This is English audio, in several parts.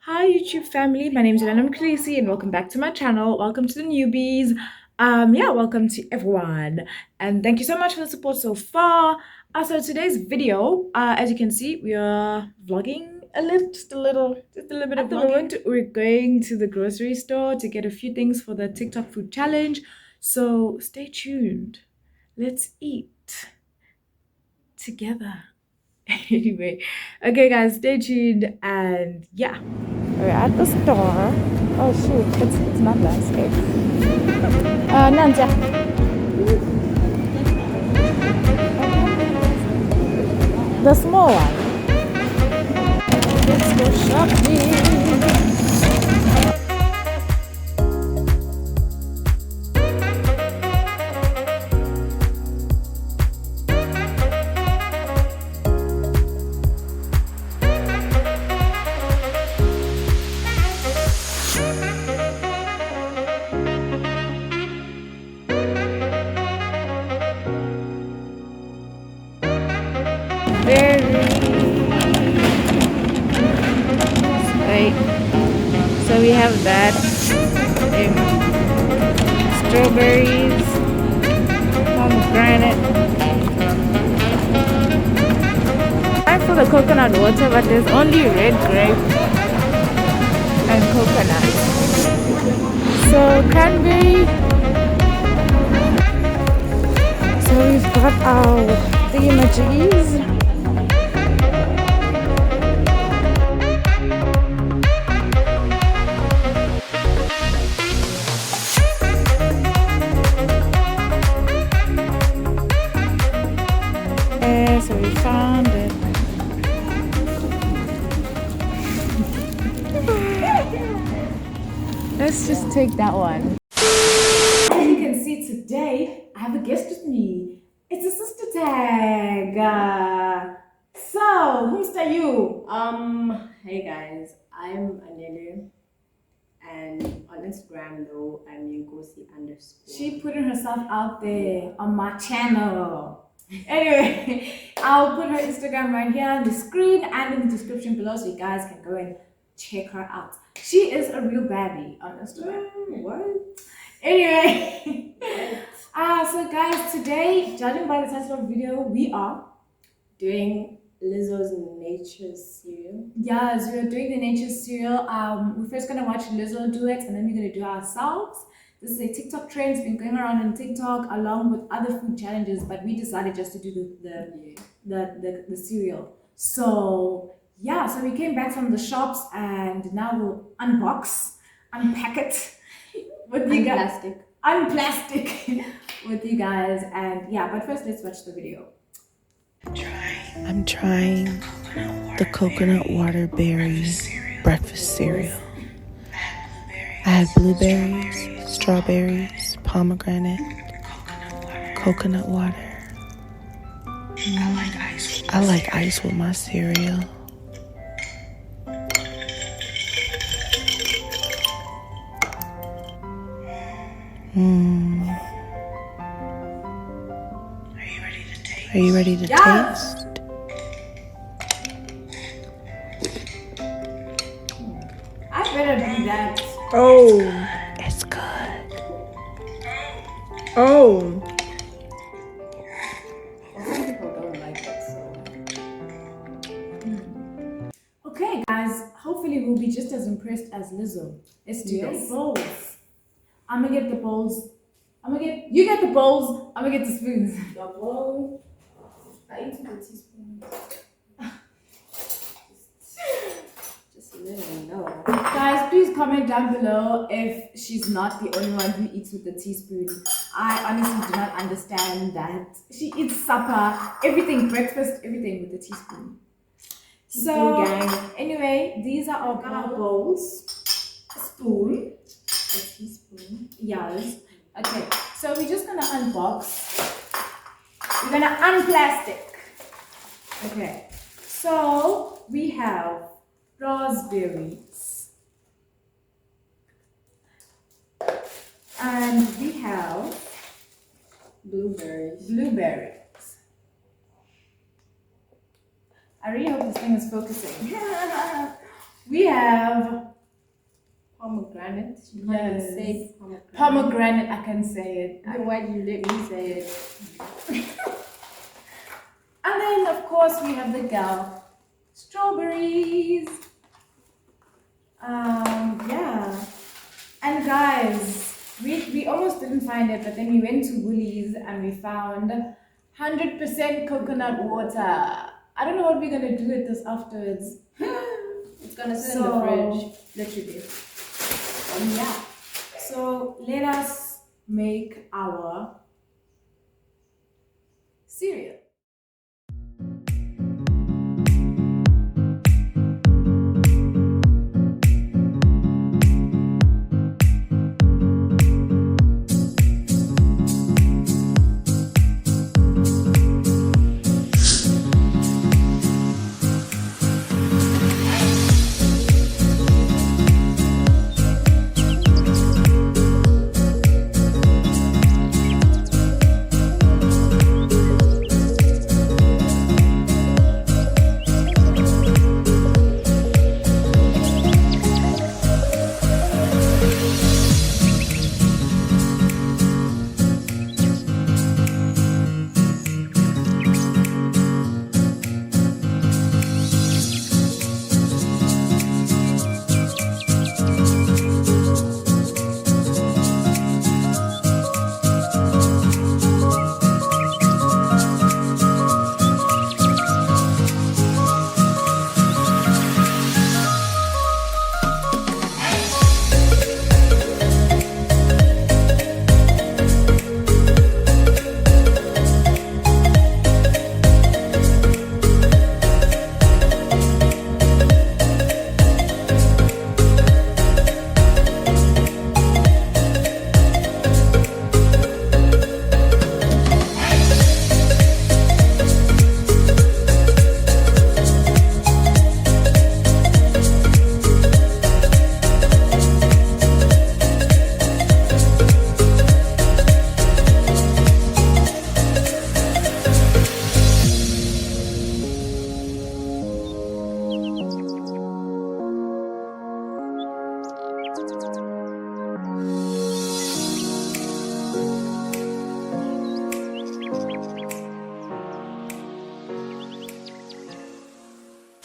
Hi YouTube family, my name is Elena Mkrisi and welcome back to my channel. Welcome to the newbies. Welcome to everyone and thank you so much for the support so far. So today's video, as you can see, we are vlogging just a little bit of vlogging. At the moment, we're going to the grocery store to get a few things for the TikTok food challenge. So stay tuned. Let's eat together. Anyway, okay guys, stay tuned and yeah. We're at the store. Oh shoot, it's not landscape. Nanja. The small one. Let's go shopping. Right. So we have that. Strawberries, pomegranate. Time for the coconut water, but there's only red grape and coconut. So cranberry. So we've got our thingamajiggies. So we found it. Let's just take that one. As you can see today, I have a guest with me. It's a sister tag. So, who's that you? Hey guys, I'm Anelu, and on Instagram though, I'm Yunkosi _ She putting herself out there on my channel. Anyway, I'll put her Instagram right here on the screen and in the description below so you guys can go and check her out. She is a real baddie on Instagram. What? Anyway, so guys, today, judging by the title of the video, we are Doing Lizzo's Nature cereal. yeah, so we're doing the nature cereal. We're first gonna watch Lizzo do it, and then we're gonna do it ourselves. This is a TikTok trend. It's been going around on TikTok along with other food challenges, but we decided just to do the cereal. So yeah, so we came back from the shops and now we'll unpack it with you guys. Unplastic with you guys, and yeah, but first let's watch the video. I'm trying the coconut water berry breakfast cereal. I had blueberries, strawberries, pomegranate, coconut water. I like ice with my cereal. Are you ready to taste? I better do that. Oh, it's good. Oh. Some people don't like it, so. Okay, guys, hopefully we'll be just as impressed as Lizzo. Let's do Yes. bowls. I'm gonna get the bowls. You get the bowls. I'm gonna get the spoons. The bowl. I eat with a teaspoon. Just let me know. Guys, please comment down below if she's not the only one who eats with the teaspoon. I honestly do not understand that. She eats supper, everything, breakfast, everything with the teaspoon. So, anyway, these are our bowls. A spoon. A teaspoon. Yes. Okay, so we're just gonna unbox. We're gonna unplastic. Okay, so we have raspberries. And we have blueberries. I really hope this thing is focusing. We have Pomegranate. You can't Yes. even say pomegranate. pomegranate. I can say it. Then why did you let me say it? And then, of course, we have the gal strawberries. Yeah. And guys, we almost didn't find it, but then we went to Woolies and we found 100% coconut water. I don't know what we're gonna do with this afterwards. It's gonna sit in So- the fridge, literally. Yeah. So let us make our cereal.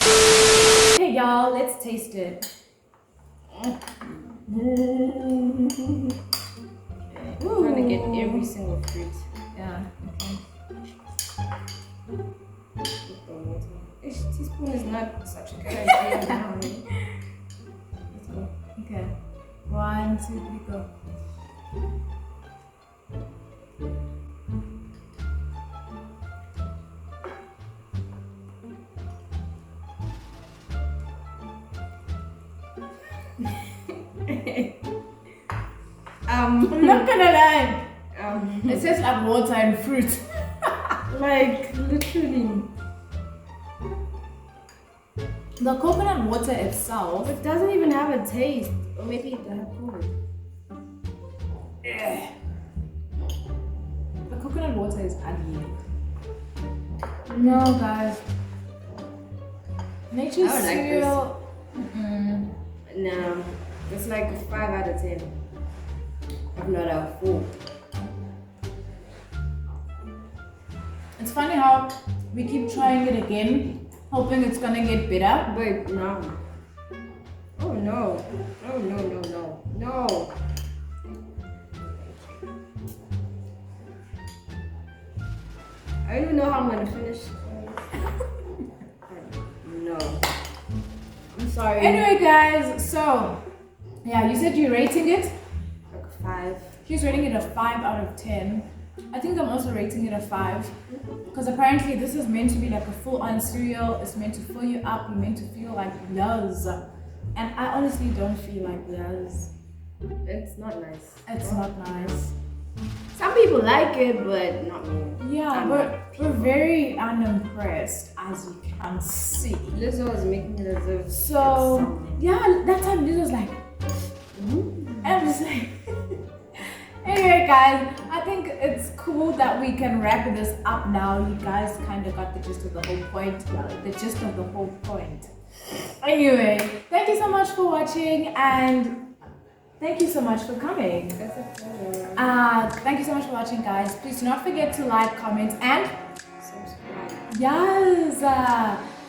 Okay, y'all, let's taste it. I'm trying to get every single fruit Yeah, okay. with the water. Each teaspoon is not such a good idea now. Let's go. Okay. 1, 2, 3, go. I'm not gonna lie. It tastes like water and fruit. Like, literally. The coconut water itself. It doesn't even have a taste. Or maybe it have COVID. The coconut water is ugly. No, guys. Nature's I don't like cereal. No, it's like a 5 out of 10. If not a 4. It's funny how we keep trying it again, hoping it's gonna get better. But no. Oh no. No, no, no, no. No. I don't even know how I'm gonna finish. No. I'm sorry. Anyway, guys, so yeah, you said you're rating it. Like a 5. She's rating it a 5 out of 10. I think I'm also rating it a 5 because apparently this is meant to be like a full-on cereal. It's meant to fill you up. You're meant to feel like yes, and I honestly don't feel like yes. It's not nice. It's not nice. Some people like it, but not me. Yeah, I'm we're very unimpressed, as you can see. Lizzo is making it as if So yeah, that time Liz was like, Mm. and I'm just like. Anyway, guys, I think it's cool that we can wrap this up now. You guys kind of got the gist of the whole point. The gist of the whole point. Anyway, thank you so much for watching and thank you so much for coming. That's a pleasure. Thank you so much for watching, guys. Please do not forget to like, comment, and Subscribe. yes.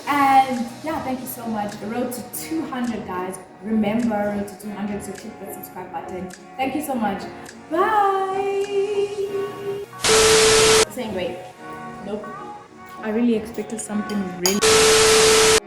And yeah, thank you so much. The road to 200, guys. Remember, road to 200, so click the subscribe button. Thank you so much. Bye. Saying wait. Nope. I really expected something really.